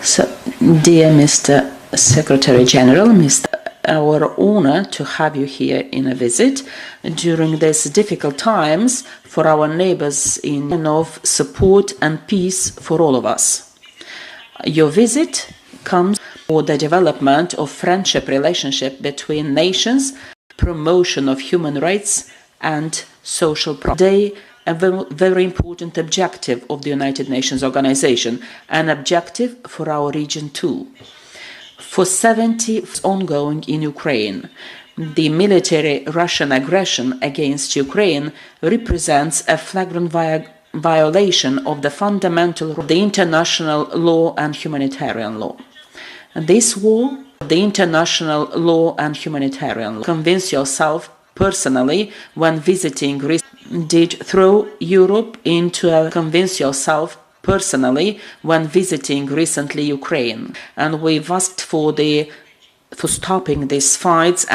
So, dear Mr. Secretary General, our honor to have you here in a visit during these difficult times for our neighbors in need of support and peace for all of us. Your visit comes for the development of friendship relationship between nations, promotion of human rights and social progress. Today, a very important objective of the United Nations Organization, an objective for our region too. For 70 years ongoing in Ukraine, the military Russian aggression against Ukraine represents a flagrant violation of the fundamental of the international law and humanitarian law. This war, the international law and humanitarian law, convince yourself personally when visiting Greece, did throw Europe into a convince yourself personally when visiting recently Ukraine, and we've asked for stopping these fights.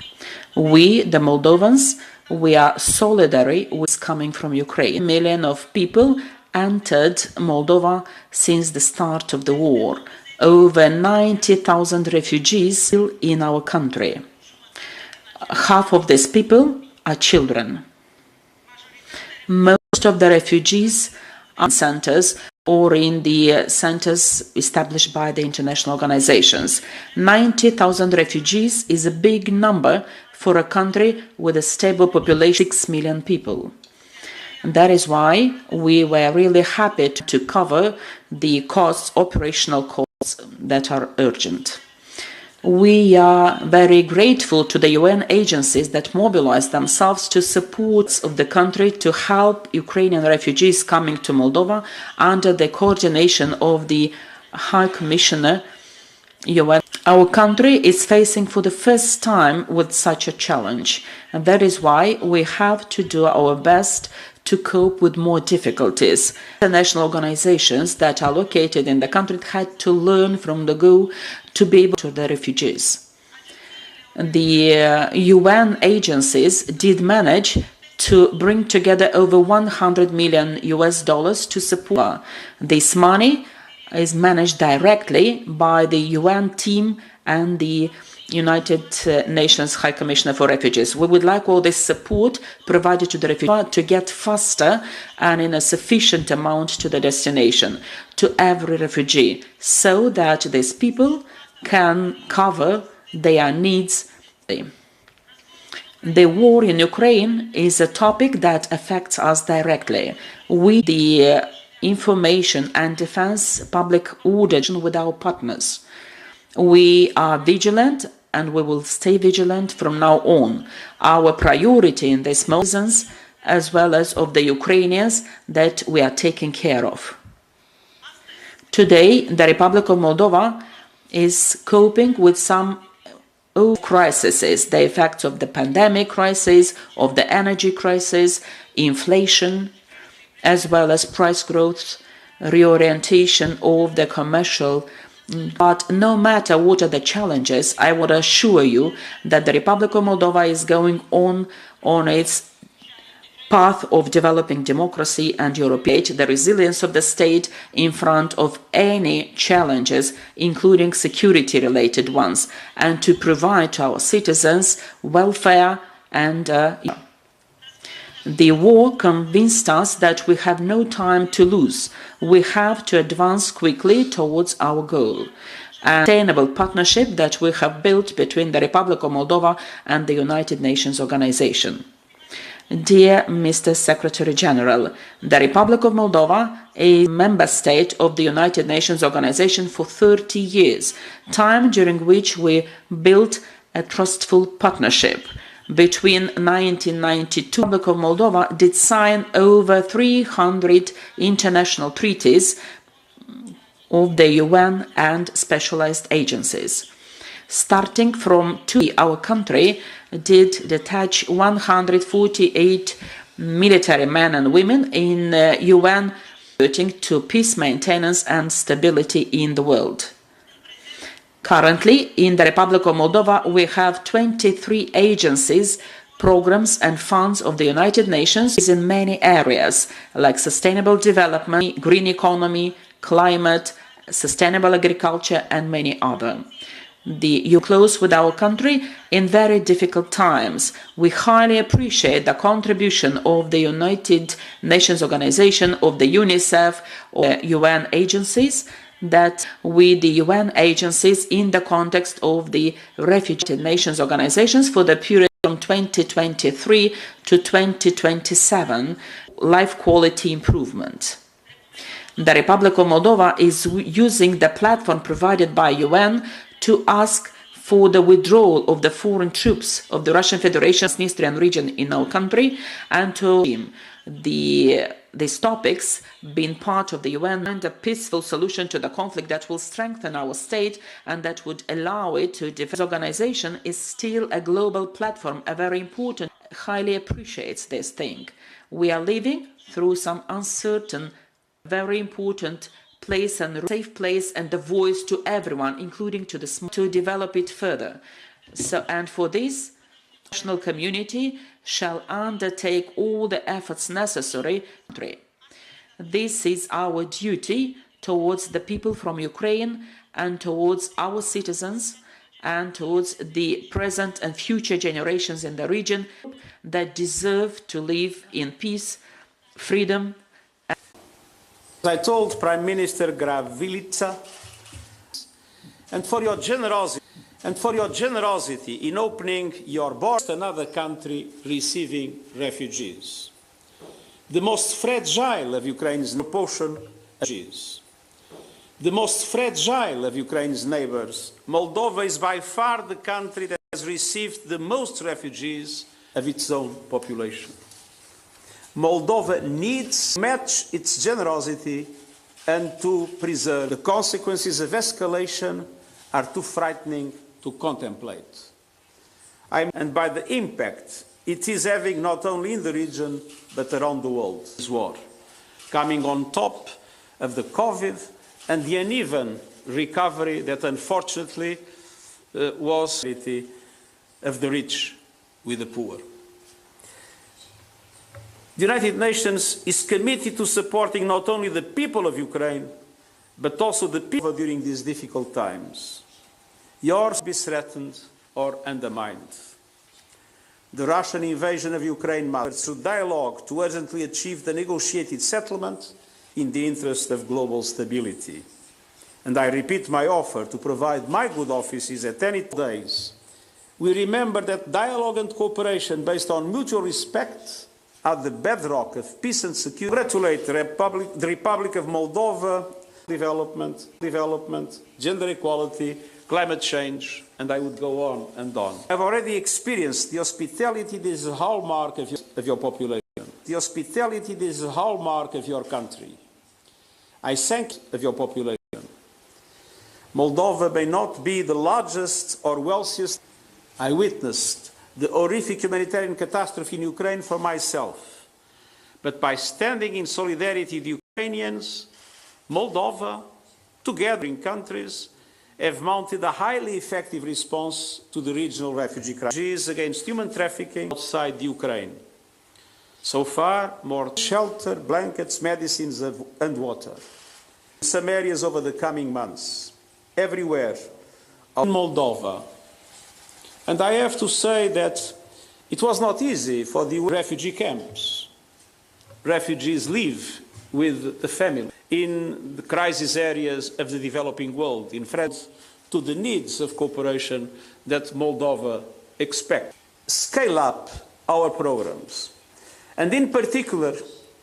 We, the Moldovans, we are solidary with coming from Ukraine. Millions of people entered Moldova since the start of the war. Over 90,000 refugees still in our country. Half of these people are children. Most of the refugees are in centers or in the centers established by the international organizations. 90,000 refugees is a big number for a country with a stable population of 6 million people. And that is why we were really happy to cover the costs, operational costs that are urgent. We are very grateful to the UN agencies that mobilize themselves to support of the country to help Ukrainian refugees coming to Moldova under the coordination of the High Commissioner UN. Our country is facing for the first time with such a challenge, and that is why we have to do our best to cope with more difficulties. International organizations that are located in the country had to learn from the go to be able to the refugees. The UN agencies did manage to bring together over $100 million to support. This money is managed directly by the UN team and the United Nations High Commissioner for Refugees. We would like all this support provided to the refugees to get faster and in a sufficient amount to the destination, to every refugee, so that these people can cover their needs. The war in Ukraine is a topic that affects us directly. We, the information and defense public order with our partners. We are vigilant and we will stay vigilant from now on. Our priority in this moment, as well as of the Ukrainians that we are taking care of. Today, the Republic of Moldova is coping with some crises, the effects of the pandemic crisis, of the energy crisis, inflation, as well as price growth, reorientation of the commercial. But no matter what are the challenges, I would assure you that the Republic of Moldova is going on its path of developing democracy and European, the resilience of the state in front of any challenges, including security-related ones, and to provide to our citizens welfare and the war convinced us that we have no time to lose. We have to advance quickly towards our goal. A sustainable partnership that we have built between the Republic of Moldova and the United Nations Organization. Dear Mr. Secretary General, the Republic of Moldova is a member state of the United Nations Organization for 30 years, time during which we built a trustful partnership. Between 1992, the Republic of Moldova did sign over 300 international treaties of the UN and specialized agencies. Starting from our country did detach 148 military men and women in UN to peace maintenance and stability in the world. Currently, in the Republic of Moldova, we have 23 agencies, programs and funds of the United Nations in many areas, like sustainable development, green economy, climate, sustainable agriculture, and many others. You close with our country in very difficult times. We highly appreciate the contribution of the United Nations Organization, of the UNICEF, or UN agencies, that with the UN agencies in the context of the Refugee Nations Organizations for the period from 2023 to 2027, life quality improvement. The Republic of Moldova is using the platform provided by UN to ask for the withdrawal of the foreign troops of the Russian Federation's Transnistrian region in our country, and to these topics being part of the UN and a peaceful solution to the conflict that will strengthen our state and that would allow it to defend. This organization is still a global platform, a very important, highly appreciates this thing. We are living through some uncertain, very important place and safe place and the voice to everyone, including to the small, to develop it further. So, and for this, the international community shall undertake all the efforts necessary. This is our duty towards the people from Ukraine and towards our citizens and towards the present and future generations in the region that deserve to live in peace, freedom. I told Prime Minister Gravilica, and for your generosity in opening your borders to another country receiving refugees. The most fragile of Ukraine's the most fragile of Ukraine's neighbors, Moldova is by far the country that has received the most refugees of its own population. Moldova needs to match its generosity and to preserve. The consequences of escalation are too frightening to contemplate. And by the impact it is having not only in the region but around the world. This war, coming on top of the COVID and the uneven recovery that unfortunately was of the rich with the poor. The United Nations is committed to supporting not only the people of Ukraine, but also the people during these difficult times. Yours be threatened or undermined. The Russian invasion of Ukraine matters through dialogue to urgently achieve the negotiated settlement in the interest of global stability. And I repeat my offer to provide my good offices at any days. We remember that dialogue and cooperation based on mutual respect are the bedrock of peace and security. Congratulate the Republic of Moldova, development, gender equality, climate change, and I would go on and on. I've already experienced the hospitality that is a hallmark of your population, the hospitality that is a hallmark of your country. I thank of your population. Moldova may not be the largest or wealthiest. I witnessed the horrific humanitarian catastrophe in Ukraine for myself. But by standing in solidarity with the Ukrainians, Moldova, together in countries, have mounted a highly effective response to the regional refugee crisis against human trafficking outside Ukraine. So far, more shelter, blankets, medicines and water. In some areas over the coming months, everywhere in Moldova. And I have to say that it was not easy for the refugee camps. Refugees live with the family in the crisis areas of the developing world, in France, to the needs of cooperation that Moldova expects. Scale up our programs. And in particular,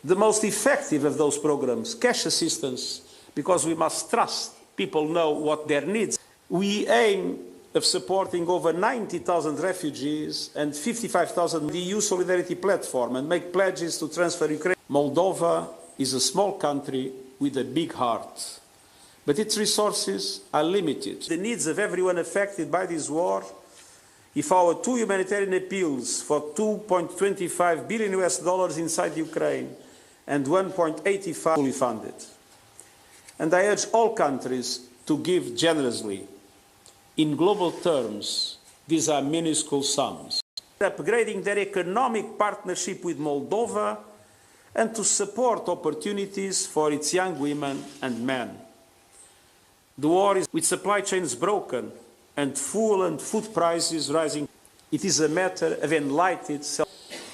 the most effective of those programs, cash assistance, because we must trust people know what their needs are. We aim of supporting over 90,000 refugees and 55,000 the EU Solidarity Platform and make pledges to transfer Ukraine. Moldova is a small country with a big heart, but its resources are limited. The needs of everyone affected by this war, if our two humanitarian appeals for $2.25 billion inside Ukraine and 1.85 fully funded. And I urge all countries to give generously. In global terms, these are minuscule sums. Upgrading their economic partnership with Moldova and to support opportunities for its young women and men. The war is with supply chains broken and fuel and food prices rising. It is a matter of enlightened self.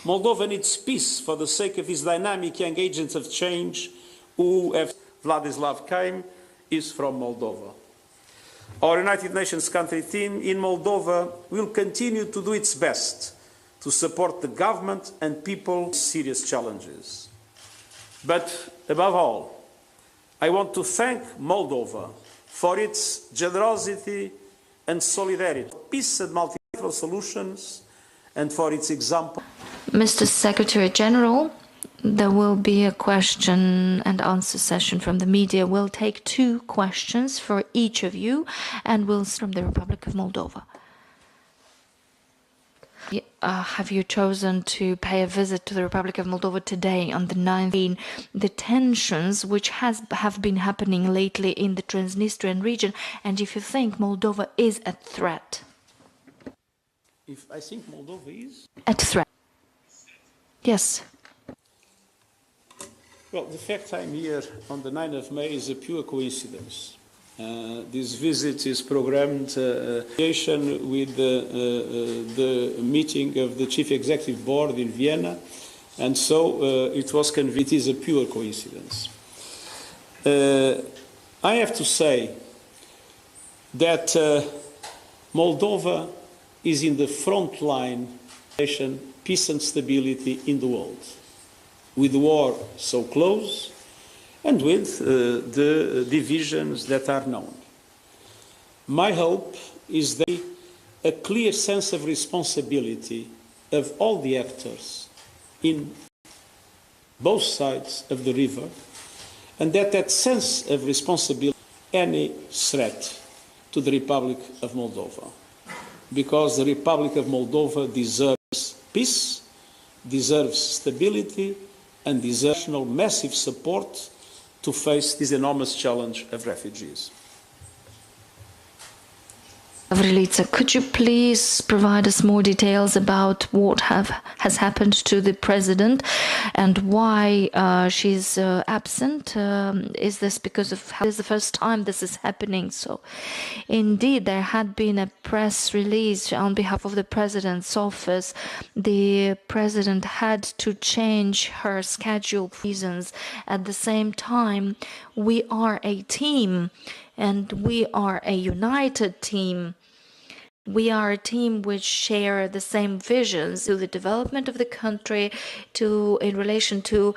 Moldova needs peace for the sake of these dynamic young agents of change who have Vladislav came is from Moldova. Our United Nations country team in Moldova will continue to do its best to support the government and people's serious challenges. But above all, I want to thank Moldova for its generosity and solidarity, peace and multilateral solutions, and for its example. Mr. Secretary General, there will be a question and answer session from the media. We'll take 2 questions for each of you, and we'll start from the Republic of Moldova. Have you chosen to pay a visit to the Republic of Moldova today on the 9th? The tensions which have been happening lately in the Transnistrian region, and if you think Moldova is a threat? If I think Moldova is? A threat. Yes. Well, the fact I'm here on the 9th of May is a pure coincidence. This visit is programmed in association with the meeting of the Chief Executive Board in Vienna, and so it is a pure coincidence. I have to say that Moldova is in the front line of peace and stability in the world, with the war so close and with the divisions that are known. My hope is that a clear sense of responsibility of all the actors in both sides of the river, and that sense of responsibility any threat to the Republic of Moldova, because the Republic of Moldova deserves peace, deserves stability, and deserves massive support to face this enormous challenge of refugees. Gavrilica, could you please provide us more details about what has happened to the president and why she's absent? Is this because of how is the first time this is happening? So, indeed, there had been a press release on behalf of the president's office. The president had to change her schedule for reasons. At the same time, we are a team. And we are a united team. We are a team which share the same visions to the development of the country, in relation to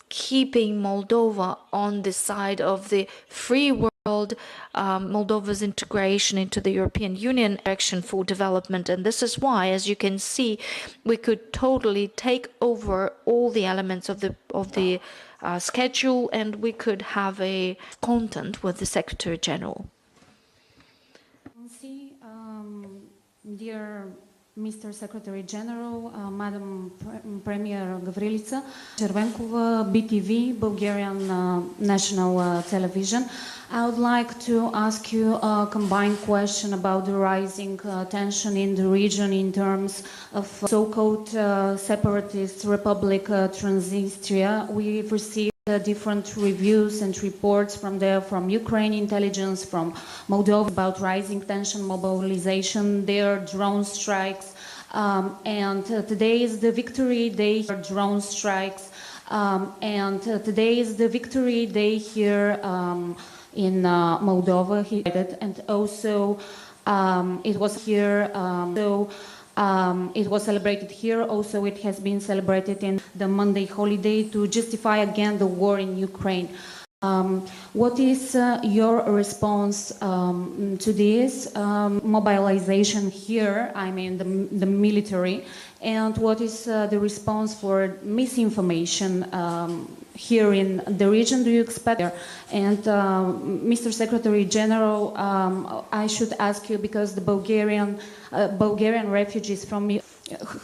keeping Moldova on the side of the free world, Moldova's integration into the European Union direction for development. And this is why, as you can see, we could totally take over all the elements of the schedule, and we could have a content with the Secretary General. Dear Mr. Secretary General, Madam Premier Gavrilica, Chervenkova, BTV, Bulgarian National Television. I would like to ask you a combined question about the rising tension in the region in terms of so-called separatist Republic Transnistria. We've received different reviews and reports from Ukraine intelligence, from Moldova about rising tension, mobilization, their drone strikes, and today is the victory day for drone strikes, and today is the victory day here in Moldova, and also it was here. It was celebrated here. Also, it has been celebrated in the Monday holiday to justify again the war in Ukraine. What is your response to this mobilization here? I mean, the military, and what is the response for misinformation here in the region? Do you expect there? And Mr. Secretary General, I should ask you, because the Bulgarian refugees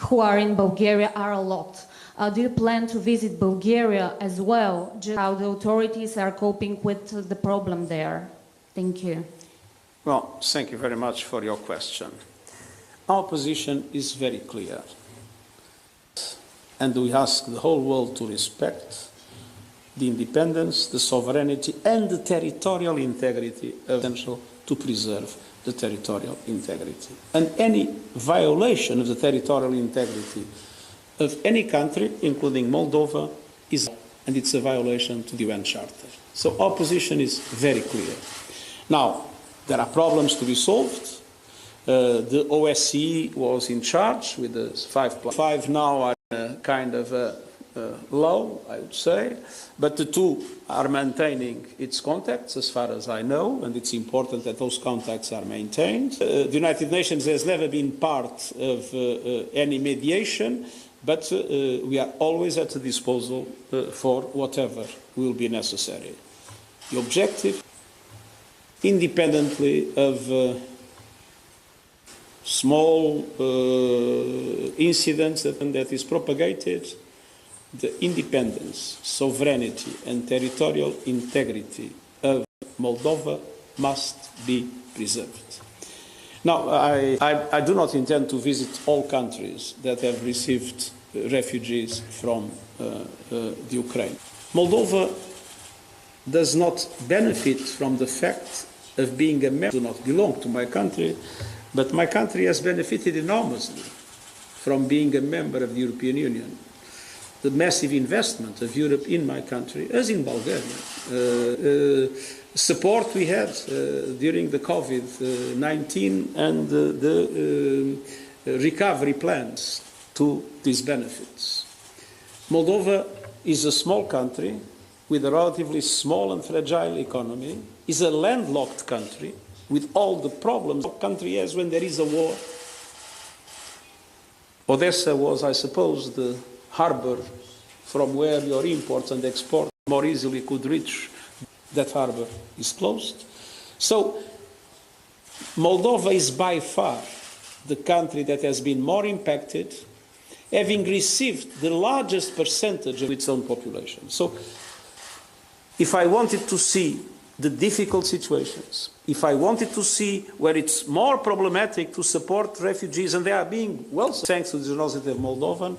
who are in Bulgaria are a lot. Do you plan to visit Bulgaria as well? Just how the authorities are coping with the problem there? Thank you. Well, thank you very much for your question. Our position is very clear, and we ask the whole world to respect the independence, the sovereignty, and the territorial integrity of essential to preserve the territorial integrity. And any violation of the territorial integrity of any country, including Moldova, and it's a violation to the UN Charter. So our position is very clear. Now, there are problems to be solved. The OSCE was in charge with the 5+5. Now are kind of low, I would say, but the two are maintaining its contacts as far as I know, and it's important that those contacts are maintained. The United Nations has never been part of any mediation, but we are always at the disposal for whatever will be necessary. The objective, independently of small incidents that is propagated, the independence, sovereignty, and territorial integrity of Moldova must be preserved. Now, I do not intend to visit all countries that have received refugees from the Ukraine. Moldova does not benefit from the fact of being a member. I do not belong to my country, but my country has benefited enormously from being a member of the European Union. The massive investment of Europe in my country, as in Bulgaria, support we had during the COVID-19 and the recovery plans to these benefits. Moldova is a small country with a relatively small and fragile economy, is a landlocked country with all the problems a country has when there is a war. Odessa was, I suppose, the harbor from where your imports and exports more easily could reach. That harbor is closed. So Moldova is by far the country that has been more impacted, having received the largest percentage of its own population. So if I wanted to see the difficult situations, if I wanted to see where it's more problematic to support refugees, and they are being well, thanks to the generosity of Moldovan,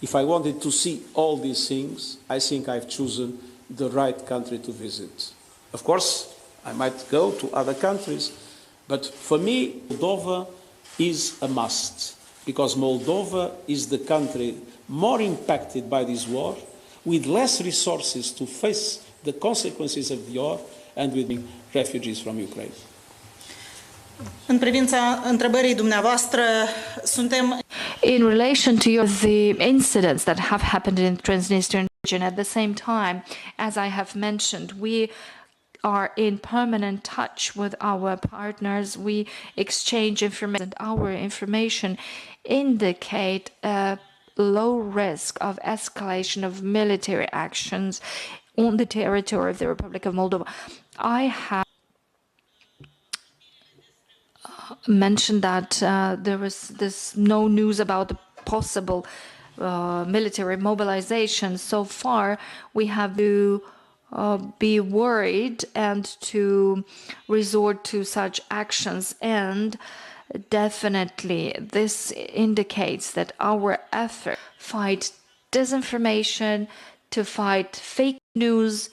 if I wanted to see all these things, I think I've chosen the right country to visit. Of course, I might go to other countries, but for me, Moldova is a must, because Moldova is the country more impacted by this war, with less resources to face the consequences of the war, and with refugees from Ukraine. În privința întrebării dumneavoastră, suntem In relation to the incidents that have happened in the Transnistrian region, at the same time, as I have mentioned, we are in permanent touch with our partners. We exchange information, and our information indicate a low risk of escalation of military actions on the territory of the Republic of Moldova. I have mentioned that there was no news about the possible military mobilization. So far, we have to be worried and to resort to such actions, and definitely this indicates that our effort to fight disinformation, to fight fake news,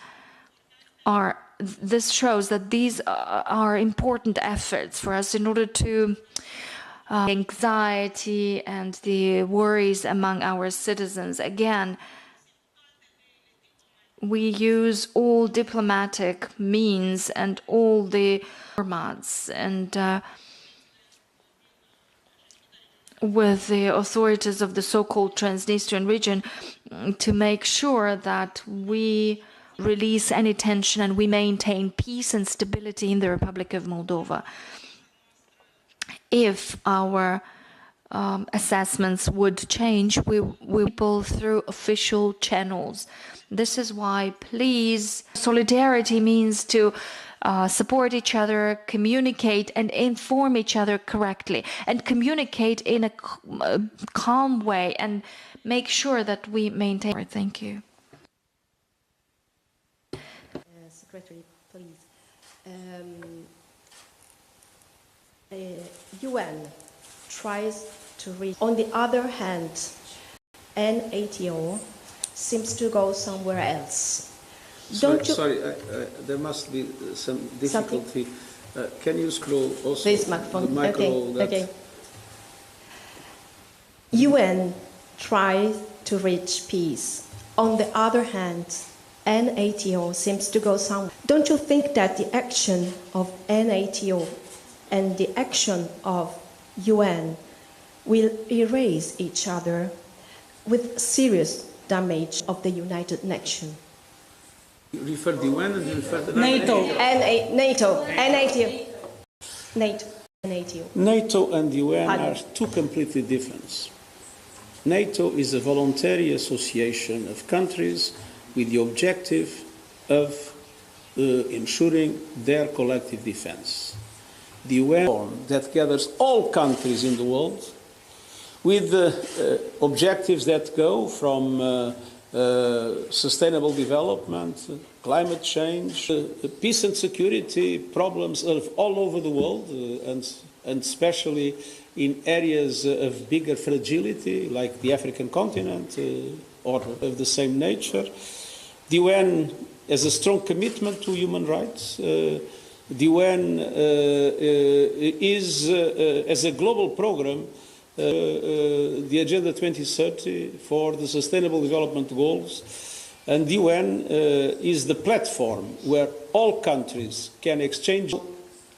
this shows that these are important efforts for us in order to anxiety and the worries among our citizens. Again, we use all diplomatic means and all the formats, and with the authorities of the so-called Transnistrian region to make sure that we release any tension and we maintain peace and stability in the Republic of Moldova. If our assessments would change, we will pull through official channels. This is why, please, solidarity means to support each other, communicate and inform each other correctly, and communicate in a calm way and make sure that we maintain. Thank you. Secretary, please. UN tries to reach. On the other hand, NATO seems to go somewhere else. Sorry, there must be some difficulty. Can you scroll also this microphone? The micro Okay. UN tries to reach peace. On the other hand, NATO seems to go somewhere. Don't you think that the action of NATO and the action of UN will erase each other with serious damage of the United Nations? You refer the UN and you refer the NATO. NATO and the UN are two completely different. NATO is a voluntary association of countries with the objective of ensuring their collective defense. The UN that gathers all countries in the world with objectives that go from sustainable development, climate change, peace and security problems all over the world, and especially in areas of bigger fragility like the African continent or of the same nature. The UN has a strong commitment to human rights. The UN is, as a global program, the Agenda 2030 for the Sustainable Development Goals, and the UN is the platform where all countries can exchange.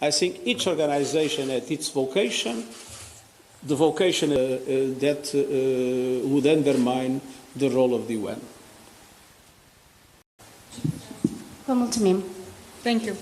I think each organization at its vocation, the vocation that would undermine the role of the UN. Vă mulțumim. Thank you.